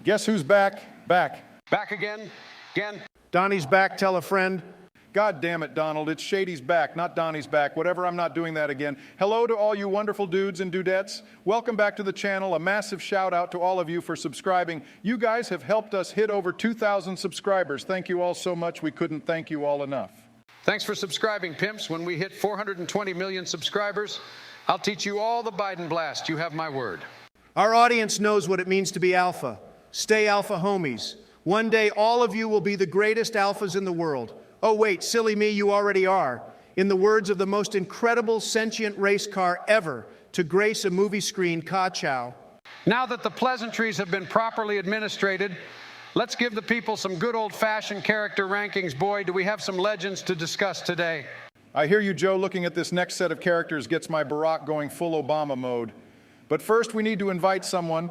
Guess who's back? Back. Back again? Again? Donnie's back, tell a friend. God damn it, Donald, it's Shady's back, not Donnie's back. Whatever, I'm not doing that again. Hello to all you wonderful dudes and dudettes. Welcome back to the channel. A massive shout out to all of you for subscribing. You guys have helped us hit over 2,000 subscribers. Thank you all so much. We couldn't thank you all enough. Thanks for subscribing, pimps. When we hit 420 million subscribers, I'll teach you all the Biden blast. You have my word. Our audience knows what it means to be alpha. Stay alpha, homies. One day, all of you will be the greatest alphas in the world. Oh, wait, silly me, you already are. In the words of the most incredible sentient race car ever to grace a movie screen, ka-chow. Now that the pleasantries have been properly administrated, let's give the people some good old-fashioned character rankings. Boy, do we have some legends to discuss today. I hear you, Joe. Looking at this next set of characters gets my Barack going full Obama mode. But first, we need to invite someone.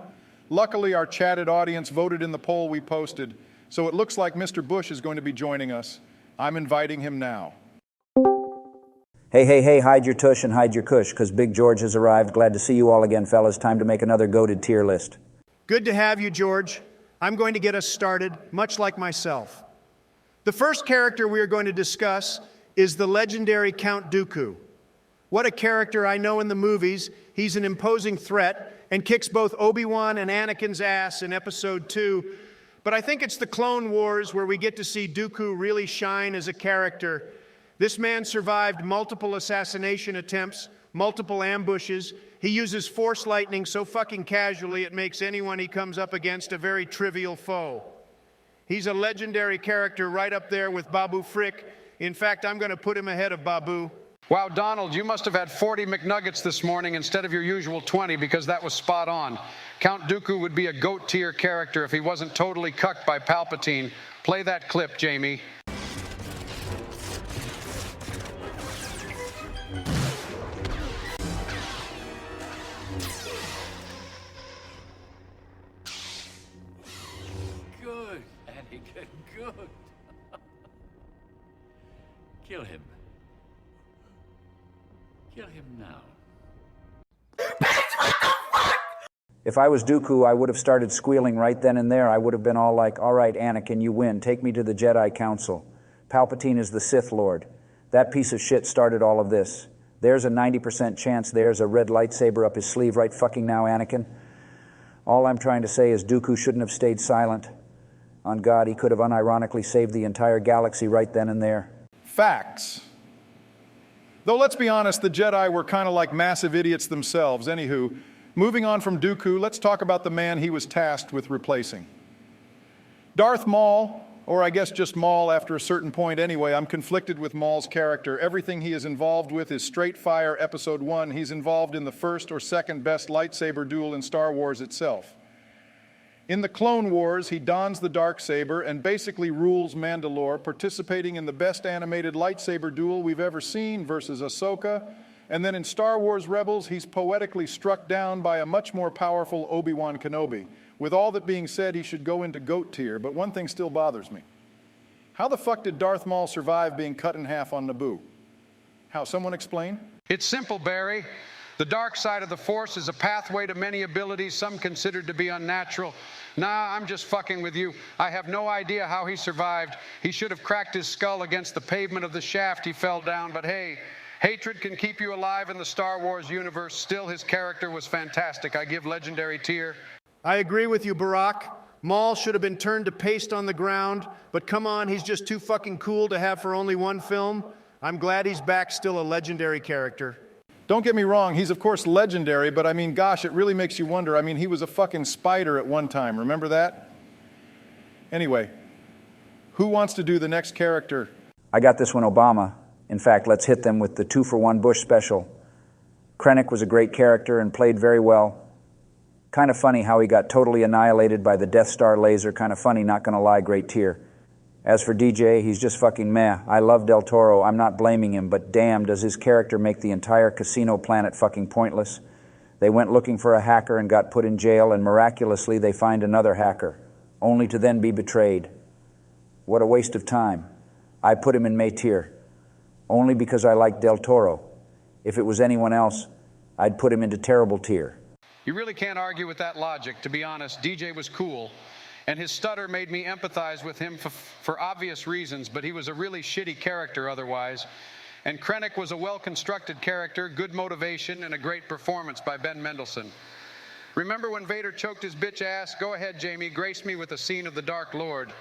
Luckily, our chatted audience voted in the poll we posted, so it looks like Mr. Bush is going to be joining us. I'm inviting him now. Hey, hide your tush and hide your cush, because Big George has arrived. Glad to see you all again, fellas. Time to make another goated tier list. Good to have you, George. I'm going to get us started, much like myself. The first character we are going to discuss is the legendary Count Dooku. What a character. I know in the movies he's an imposing threat and kicks both Obi-Wan and Anakin's ass in Episode 2. But I think it's the Clone Wars where we get to see Dooku really shine as a character. This man survived multiple assassination attempts, multiple ambushes. He uses Force lightning so fucking casually it makes anyone he comes up against a very trivial foe. He's a legendary character right up there with Babu Frick. In fact, I'm going to put him ahead of Babu. Wow, Donald, you must have had 40 McNuggets this morning instead of your usual 20, because that was spot on. Count Dooku would be a GOAT tier character if he wasn't totally cucked by Palpatine. Play that clip, Jamie. Good, Anakin, good. Kill him. Kill him now. If I was Dooku, I would have started squealing right then and there. I would have been all like, all right, Anakin, you win. Take me to the Jedi Council. Palpatine is the Sith Lord. That piece of shit started all of this. There's a 90% chance there's a red lightsaber up his sleeve right fucking now, Anakin. All I'm trying to say is Dooku shouldn't have stayed silent. On God, he could have unironically saved the entire galaxy right then and there. Facts. Though let's be honest, the Jedi were kind of like massive idiots themselves. Anywho, moving on from Dooku, let's talk about the man he was tasked with replacing. Darth Maul, or I guess just Maul after a certain point anyway. I'm conflicted with Maul's character. Everything he is involved with is straight fire Episode 1. He's involved in the first or second best lightsaber duel in Star Wars itself. In the Clone Wars, he dons the Darksaber and basically rules Mandalore, participating in the best animated lightsaber duel we've ever seen versus Ahsoka. And then in Star Wars Rebels, he's poetically struck down by a much more powerful Obi-Wan Kenobi. With all that being said, he should go into GOAT tier, but one thing still bothers me. How the fuck did Darth Maul survive being cut in half on Naboo? How, someone explain? It's simple, Barry. The dark side of the Force is a pathway to many abilities, some considered to be unnatural. Nah, I'm just fucking with you. I have no idea how he survived. He should have cracked his skull against the pavement of the shaft he fell down, but hey, hatred can keep you alive in the Star Wars universe. Still, his character was fantastic. I give legendary tier. I agree with you, Barack. Maul should have been turned to paste on the ground, but come on, he's just too fucking cool to have for only one film. I'm glad he's back, still a legendary character. Don't get me wrong, he's of course legendary, but I mean, gosh, it really makes you wonder. I mean, he was a fucking spider at one time, remember that? Anyway, who wants to do the next character? I got this one, Obama. In fact, let's hit them with the 2-for-1 Bush special. Krennic was a great character and played very well. Kind of funny how he got totally annihilated by the Death Star laser. Kind of funny, not gonna lie, great tier. As for DJ, he's just fucking meh. I love Del Toro, I'm not blaming him, but damn, does his character make the entire casino planet fucking pointless. They went looking for a hacker and got put in jail, and miraculously they find another hacker, only to then be betrayed. What a waste of time. I put him in May tier, only because I like Del Toro. If it was anyone else, I'd put him into terrible tier. You really can't argue with that logic. To be honest, DJ was cool. and his stutter made me empathize with him for obvious reasons, but he was a really shitty character otherwise. And Krennic was a well-constructed character, good motivation, and a great performance by Ben Mendelsohn. Remember when Vader choked his bitch ass? Go ahead, Jamie, grace me with a scene of the Dark Lord.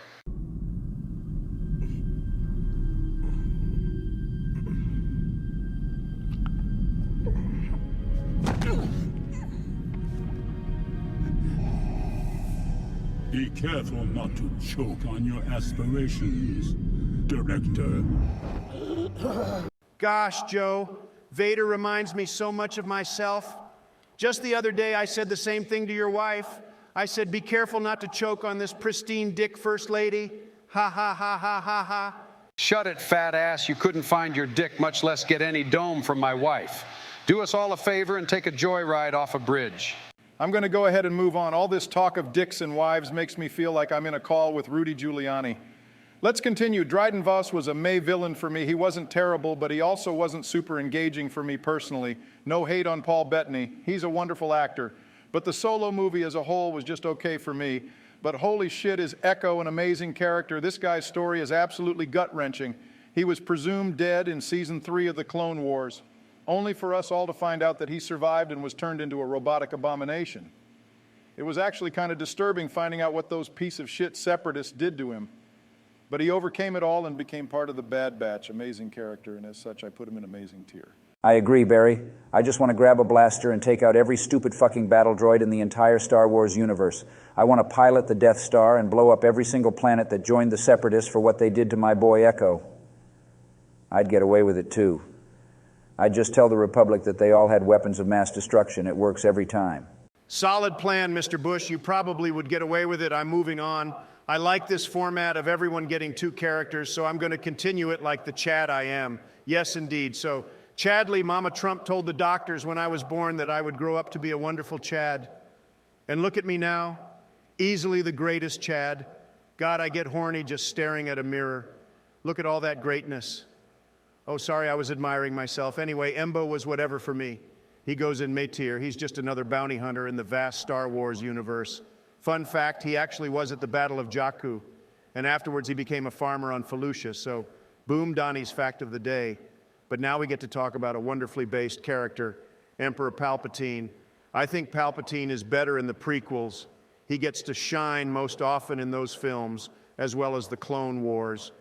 Be careful not to choke on your aspirations, Director. Gosh, Joe, Vader reminds me so much of myself. Just the other day, I said the same thing to your wife. I said, be careful not to choke on this pristine dick, First Lady. Ha, ha, ha, ha, ha, ha. Shut it, fat ass. You couldn't find your dick, much less get any dome from my wife. Do us all a favor and take a joyride off a bridge. I'm going to go ahead and move on. All this talk of dicks and wives makes me feel like I'm in a call with Rudy Giuliani. Let's continue. Dryden Vos was a May villain for me. He wasn't terrible, but he also wasn't super engaging for me personally. No hate on Paul Bettany. He's a wonderful actor. But the Solo movie as a whole was just okay for me. But holy shit, is Echo an amazing character. This guy's story is absolutely gut-wrenching. He was presumed dead in Season 3 of the Clone Wars, only for us all to find out that he survived and was turned into a robotic abomination. It was actually kind of disturbing finding out what those piece of shit separatists did to him. But he overcame it all and became part of the Bad Batch. Amazing character, and as such, I put him in amazing tier. I agree, Barry. I just want to grab a blaster and take out every stupid fucking battle droid in the entire Star Wars universe. I want to pilot the Death Star and blow up every single planet that joined the Separatists for what they did to my boy Echo. I'd get away with it, too. I'd just tell the Republic that they all had weapons of mass destruction. It works every time. Solid plan, Mr. Bush. You probably would get away with it. I'm moving on. I like this format of everyone getting two characters, so I'm going to continue it like the Chad I am. Yes, indeed. So, Chadley, Mama Trump told the doctors when I was born that I would grow up to be a wonderful Chad. And look at me now, easily the greatest Chad. God, I get horny just staring at a mirror. Look at all that greatness. Oh, sorry, I was admiring myself. Anyway, Embo was whatever for me. He goes in Métier. He's just another bounty hunter in the vast Star Wars universe. Fun fact, he actually was at the Battle of Jakku, and afterwards he became a farmer on Felucia, so boom, Donnie's fact of the day. But now we get to talk about a wonderfully based character, Emperor Palpatine. I think Palpatine is better in the prequels. He gets to shine most often in those films, as well as the Clone Wars.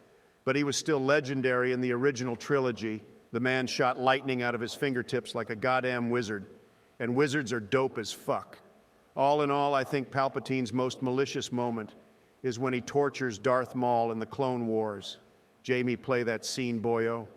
But he was still legendary in the original trilogy. The man shot lightning out of his fingertips like a goddamn wizard. And wizards are dope as fuck. All in all, I think Palpatine's most malicious moment is when he tortures Darth Maul in the Clone Wars. Jamie, play that scene, boyo.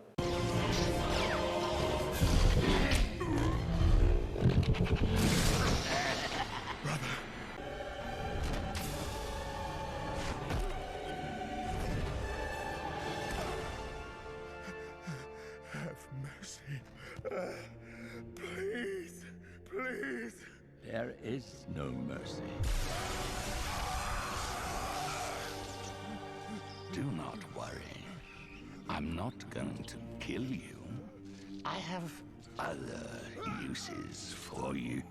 Have mercy. Please, please. There is no mercy. Do not worry. I'm not going to kill you. I have other uses for you.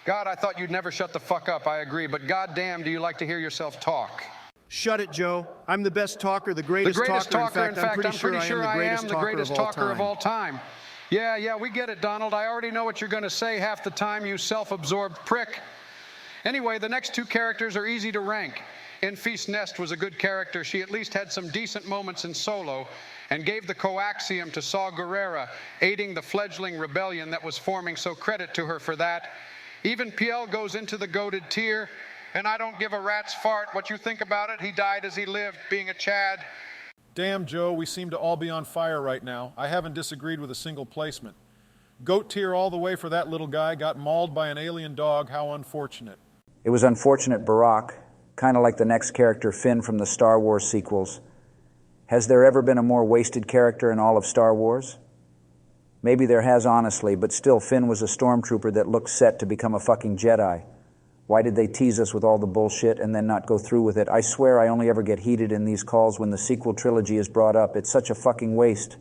God, I thought you'd never shut the fuck up, I agree, but goddamn, do you like to hear yourself talk? Shut it, Joe. I'm the best talker, the greatest talker. In fact, I'm pretty sure I am the greatest talker of all time. Yeah, we get it, Donald. I already know what you're going to say half the time, you self-absorbed prick. Anyway, the next two characters are easy to rank. Enfys Nest was a good character. She at least had some decent moments in Solo and gave the coaxium to Saw Gerrera, aiding the fledgling rebellion that was forming, so credit to her for that. Even Piel goes into the goated tier, and I don't give a rat's fart what you think about it. He died as he lived, being a Chad. Damn, Joe, we seem to all be on fire right now. I haven't disagreed with a single placement. Goat tier all the way for that little guy, got mauled by an alien dog. How unfortunate. It was unfortunate, Barack, kind of like the next character, Finn, from the Star Wars sequels. Has there ever been a more wasted character in all of Star Wars? Maybe there has, honestly, but still, Finn was a stormtrooper that looked set to become a fucking Jedi. Why did they tease us with all the bullshit and then not go through with it? I swear I only ever get heated in these calls when the sequel trilogy is brought up. It's such a fucking waste.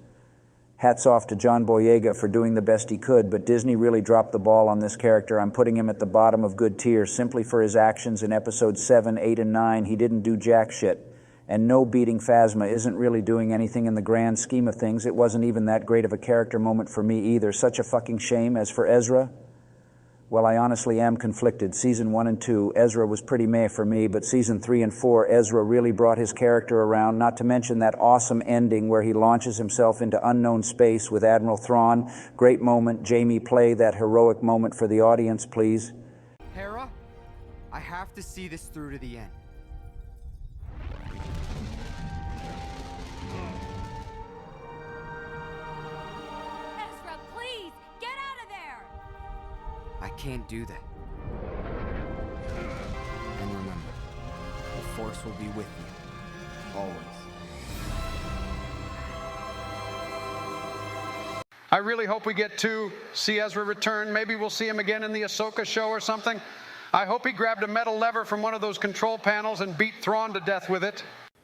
Hats off to John Boyega for doing the best he could, but Disney really dropped the ball on this character. I'm putting him at the bottom of good tier simply for his actions in episodes 7, 8, and 9. He didn't do jack shit. And no beating Phasma isn't really doing anything in the grand scheme of things. It wasn't even that great of a character moment for me either. Such a fucking shame. As for Ezra, well, I honestly am conflicted. Season 1 and 2, Ezra was pretty meh for me, but Season 3 and 4, Ezra really brought his character around, not to mention that awesome ending where he launches himself into unknown space with Admiral Thrawn. Great moment. Jamie, play that heroic moment for the audience, please. Hera, I have to see this through to the end. Ezra, please, get out of there! I can't do that. And remember, the Force will be with you, always. I really hope we get to see Ezra return. Maybe we'll see him again in the Ahsoka show or something. I hope he grabbed a metal lever from one of those control panels and beat Thrawn to death with it.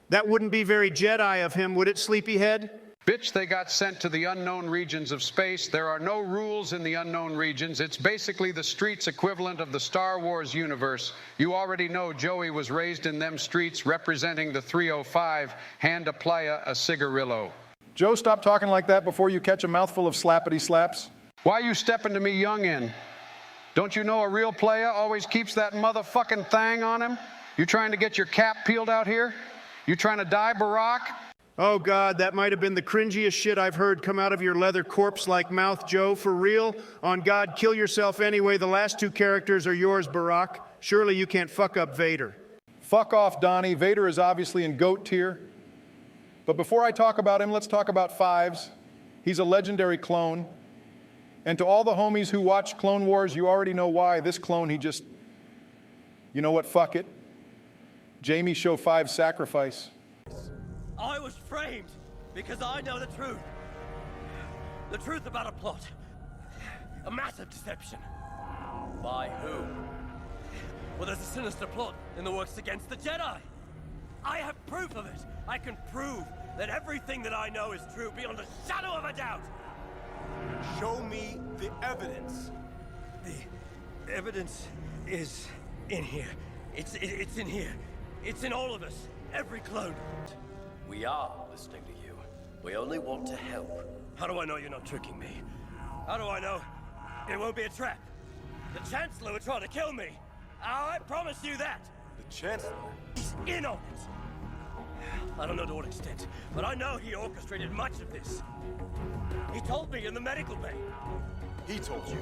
That wouldn't be very Jedi of him, would it, Sleepyhead? Bitch, they got sent to the unknown regions of space. There are no rules in the unknown regions. It's basically the streets equivalent of the Star Wars universe. You already know Joey was raised in them streets representing the 305, hand a playa a cigarillo. Joe, stop talking like that before you catch a mouthful of slappity slaps. Why you stepping to me youngin'? Don't you know a real playa always keeps that motherfucking thing on him? You trying to get your cap peeled out here? You trying to die, Barack? Oh, God, that might have been the cringiest shit I've heard come out of your leather corpse-like mouth, Joe. For real? On God, kill yourself anyway. The last two characters are yours, Barack. Surely you can't fuck up Vader. Fuck off, Donnie. Vader is obviously in GOAT tier. But before I talk about him, let's talk about Fives. He's a legendary clone. And to all the homies who watch Clone Wars, you already know why. This clone, you know what, fuck it. Jamie show Fives sacrifice. I was framed because I know the truth. The truth about a plot. A massive deception. By who? Well, there's a sinister plot in the works against the Jedi. I have proof of it. I can prove that everything that I know is true beyond a shadow of a doubt. Show me the evidence. The evidence is in here. It's in here. It's in all of us. Every clone. We are listening to you. We only want to help. How do I know you're not tricking me? How do I know it won't be a trap? The Chancellor would try to kill me. I promise you that. The Chancellor? He's in on it. I don't know to what extent, but I know he orchestrated much of this. He told me in the medical bay. He told you?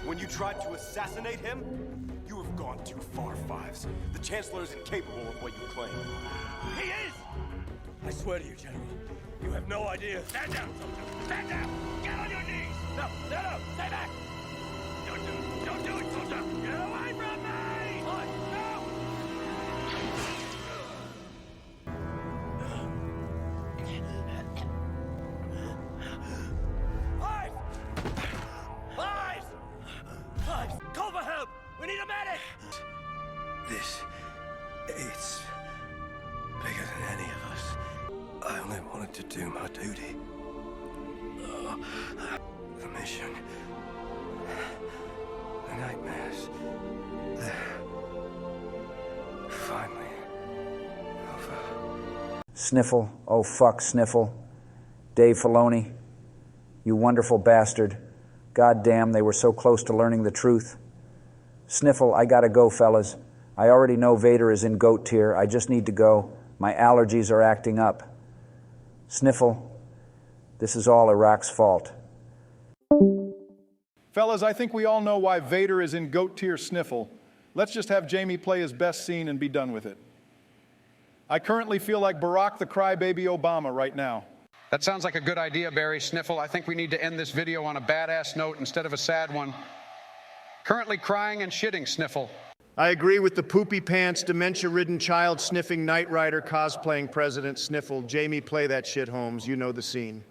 When you tried to assassinate him? You have gone too far, Fives. The Chancellor is incapable of what you claim. He is! I swear to you, General, you have no idea. Stand down, soldier! Stand down! Get on your knees! No, stay back! Don't do it, soldier! Get away from me! No! Fives! Call for help! We need a medic! It's bigger than any of us. I only wanted to do my duty. The mission. The nightmares. They're finally over. Sniffle, oh fuck, Sniffle. Dave Filoni, you wonderful bastard. God damn, they were so close to learning the truth. Sniffle, I gotta go, fellas. I already know Vader is in GOAT tier. I just need to go. My allergies are acting up. Sniffle, this is all Iraq's fault. Fellas, I think we all know why Vader is in GOAT tier. Sniffle. Let's just have Jamie play his best scene and be done with it. I currently feel like Barack the Crybaby Obama right now. That sounds like a good idea, Barry. Sniffle, I think we need to end this video on a badass note instead of a sad one. Currently crying and shitting, Sniffle. I agree with the poopy pants, dementia-ridden child sniffing Knight Rider cosplaying President Sniffle. Jamie, play that shit, Holmes. You know the scene.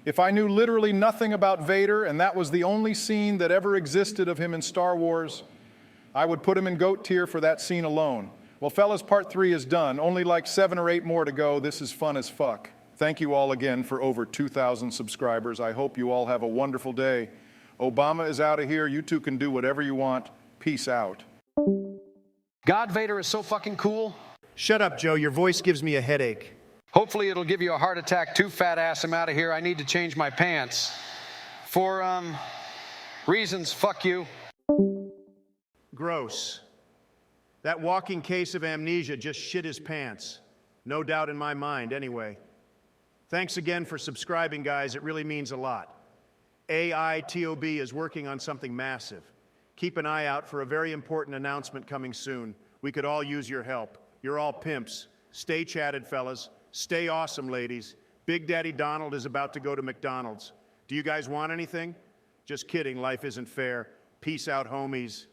If I knew literally nothing about Vader and that was the only scene that ever existed of him in Star Wars, I would put him in GOAT tier for that scene alone. Well, fellas, part 3 is done. Only like 7 or 8 more to go. This is fun as fuck. Thank you all again for over 2,000 subscribers. I hope you all have a wonderful day. Obama is out of here. You two can do whatever you want. Peace out. God, Vader is so fucking cool. Shut up, Joe. Your voice gives me a headache. Hopefully it'll give you a heart attack too, fat ass. I'm out of here. I need to change my pants. For, reasons, fuck you. Gross. That walking case of amnesia just shit his pants. No doubt in my mind, anyway. Thanks again for subscribing, guys. It really means a lot. AITOB is working on something massive. Keep an eye out for a very important announcement coming soon. We could all use your help. You're all pimps. Stay chatted, fellas. Stay awesome, ladies. Big Daddy Donald is about to go to McDonald's. Do you guys want anything? Just kidding, life isn't fair. Peace out, homies.